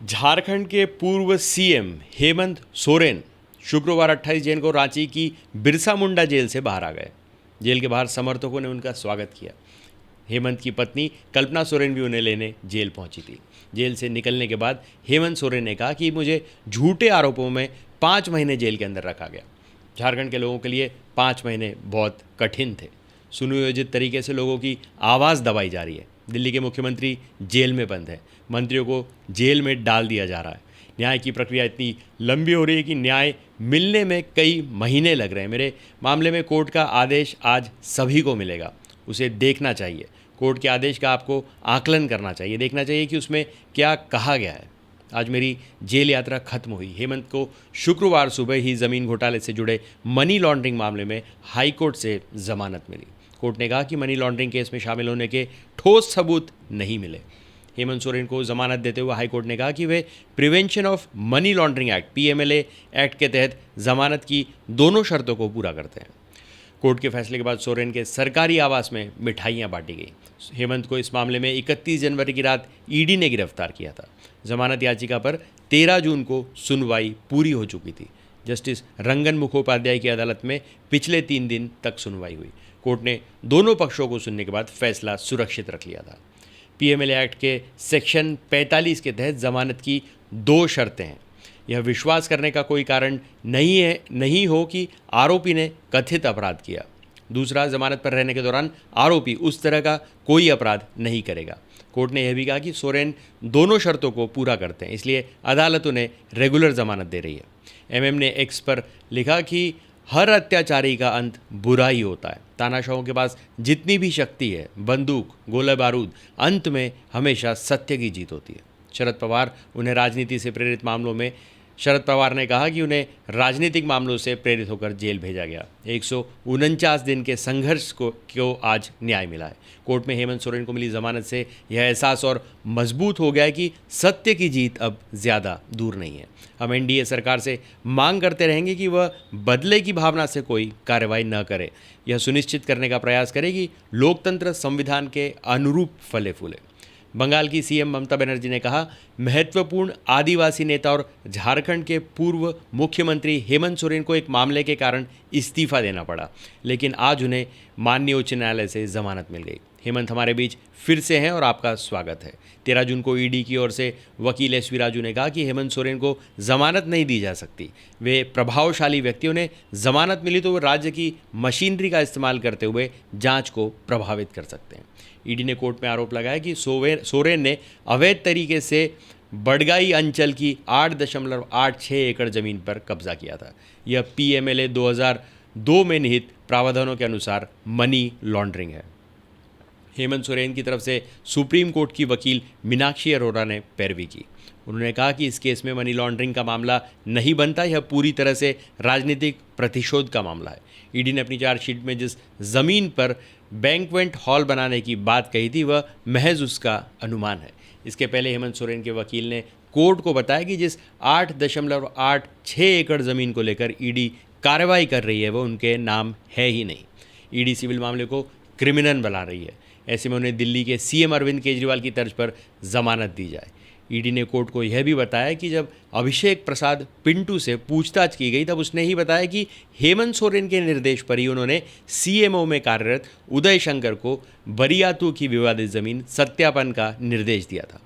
झारखंड के पूर्व सीएम हेमंत सोरेन शुक्रवार 28 जैन को रांची की बिरसा मुंडा जेल से बाहर आ गए। जेल के बाहर समर्थकों ने उनका स्वागत किया। हेमंत की पत्नी कल्पना सोरेन भी उन्हें लेने जेल पहुंची थी। जेल से निकलने के बाद हेमंत सोरेन ने कहा कि मुझे झूठे आरोपों में 5 महीने जेल के अंदर रखा गया। झारखंड के लोगों के लिए 5 महीने बहुत कठिन थे। सुनियोजित तरीके से लोगों की आवाज़ दबाई जा रही है। दिल्ली के मुख्यमंत्री जेल में बंद है, मंत्रियों को जेल में डाल दिया जा रहा है। न्याय की प्रक्रिया इतनी लंबी हो रही है कि न्याय मिलने में कई महीने लग रहे हैं। मेरे मामले में कोर्ट का आदेश आज सभी को मिलेगा, उसे देखना चाहिए। कोर्ट के आदेश का आपको आकलन करना चाहिए, देखना चाहिए कि उसमें क्या कहा गया है। आज मेरी जेल यात्रा खत्म हुई। हेमंत को शुक्रवार सुबह ही ज़मीन घोटाले से जुड़े मनी लॉन्ड्रिंग मामले में हाई कोर्ट से जमानत मिली। कोर्ट ने कहा कि मनी लॉन्ड्रिंग केस में शामिल होने के ठोस सबूत नहीं मिले। हेमंत सोरेन को जमानत देते हुए हाईकोर्ट ने कहा कि वे prevention of money laundering act PMLA act के तहत जमानत की दोनों शर्तों को पूरा करते हैं। कोर्ट के फैसले के बाद सोरेन के सरकारी आवास में मिठाइयाँ बांटी गई। हेमंत को इस मामले में 31 जनवरी की रात ईडी ने गिरफ्तार किया था। जमानत याचिका पर 13 जून को सुनवाई पूरी हो चुकी थी। जस्टिस रंगन मुखोपाध्याय की अदालत में पिछले 3 दिन तक सुनवाई हुई। कोर्ट ने दोनों पक्षों को सुनने के बाद फैसला सुरक्षित रख लिया था। पीएमएलए एक्ट के सेक्शन 45 के तहत जमानत की 2 शर्तें हैं। यह विश्वास करने का कोई कारण नहीं हो कि आरोपी ने कथित अपराध किया। दूसरा, जमानत पर रहने के दौरान आरोपी उस तरह का कोई अपराध नहीं करेगा। कोर्ट ने यह भी कहा कि सोरेन दोनों शर्तों को पूरा करते हैं, इसलिए अदालत उन्हें रेगुलर जमानत दे रही है। एमएम ने एक्स पर लिखा कि हर अत्याचारी का अंत बुरा ही होता है। तानाशाहों के पास जितनी भी शक्ति है, बंदूक, गोला बारूद, अंत में हमेशा सत्य की जीत होती है। शरद पवार ने कहा कि उन्हें राजनीतिक मामलों से प्रेरित होकर जेल भेजा गया। 149 दिन के संघर्ष को आज न्याय मिला है। कोर्ट में हेमंत सोरेन को मिली जमानत से यह एहसास और मजबूत हो गया है कि सत्य की जीत अब ज़्यादा दूर नहीं है। हम एनडीए सरकार से मांग करते रहेंगे कि वह बदले की भावना से कोई कार्रवाई न करे। यह सुनिश्चित करने का प्रयास करे कि लोकतंत्र संविधान के अनुरूप फले फूले। बंगाल की सीएम ममता बनर्जी ने कहा, महत्वपूर्ण आदिवासी नेता और झारखंड के पूर्व मुख्यमंत्री हेमंत सोरेन को एक मामले के कारण इस्तीफा देना पड़ा, लेकिन आज उन्हें माननीय उच्च न्यायालय से जमानत मिल गई। हेमंत हमारे बीच फिर से हैं और आपका स्वागत है। 13 जून को ईडी की ओर से वकील एसवी राजू ने कहा कि हेमंत सोरेन को जमानत नहीं दी जा सकती। वे प्रभावशाली व्यक्ति, उन्हें जमानत मिली तो वो राज्य की मशीनरी का इस्तेमाल करते हुए जांच को प्रभावित कर सकते हैं। ईडी ने कोर्ट में आरोप लगाया कि सोरेन ने अवैध तरीके से बडगाई अंचल की 8.86 एकड़ ज़मीन पर कब्जा किया था। यह पीएमएलए 2002 में निहित प्रावधानों के अनुसार मनी लॉन्ड्रिंग है। हेमंत सोरेन की तरफ से सुप्रीम कोर्ट की वकील मीनाक्षी अरोरा ने पैरवी की। उन्होंने कहा कि इस केस में मनी लॉन्ड्रिंग का मामला नहीं बनता, यह पूरी तरह से राजनीतिक प्रतिशोध का मामला है। ईडी ने अपनी चार्जशीट में जिस जमीन पर बैंक्वेट हॉल बनाने की बात कही थी वह महज उसका अनुमान है। इसके पहले हेमंत सोरेन के वकील ने कोर्ट को बताया कि जिस 8.86 एकड़ ज़मीन को लेकर ईडी कार्रवाई कर रही है वह उनके नाम है ही नहीं। ईडी सिविल मामले को क्रिमिनल बना रही है। ऐसे में उन्हें दिल्ली के सीएम अरविंद केजरीवाल की तर्ज पर जमानत दी जाए। ईडी ने कोर्ट को यह भी बताया कि जब अभिषेक प्रसाद पिंटू से पूछताछ की गई तब उसने ही बताया कि हेमंत सोरेन के निर्देश पर ही उन्होंने सीएमओ में कार्यरत उदय शंकर को बरियातू की विवादित ज़मीन सत्यापन का निर्देश दिया था।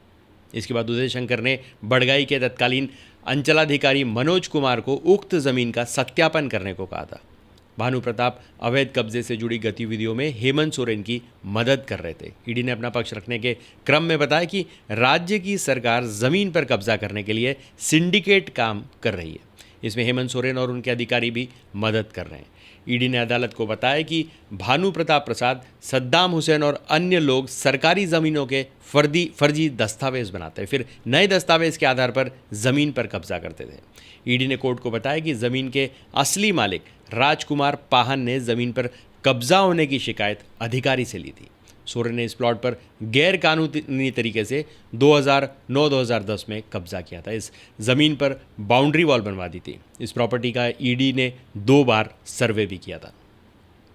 इसके बाद उदय शंकर ने बडगाई के तत्कालीन अंचलाधिकारी मनोज कुमार को उक्त ज़मीन का सत्यापन करने को कहा था। भानु प्रताप अवैध कब्जे से जुड़ी गतिविधियों में हेमंत सोरेन की मदद कर रहे थे। ईडी ने अपना पक्ष रखने के क्रम में बताया कि राज्य की सरकार ज़मीन पर कब्जा करने के लिए सिंडिकेट काम कर रही है। इसमें हेमंत सोरेन और उनके अधिकारी भी मदद कर रहे हैं। ईडी ने अदालत को बताया कि भानु प्रताप प्रसाद, सद्दाम हुसैन और अन्य लोग सरकारी ज़मीनों के फर्जी दस्तावेज बनाते, फिर नए दस्तावेज के आधार पर ज़मीन पर कब्जा करते थे। ईडी ने कोर्ट को बताया कि ज़मीन के असली मालिक राजकुमार पाहन ने ज़मीन पर कब्जा होने की शिकायत अधिकारी से ली थी। सोरेन ने इस प्लॉट पर गैर कानूनी तरीके से 2009-2010 में कब्जा किया था। इस ज़मीन पर बाउंड्री वॉल बनवा दी थी। इस प्रॉपर्टी का ईडी ने 2 बार सर्वे भी किया था।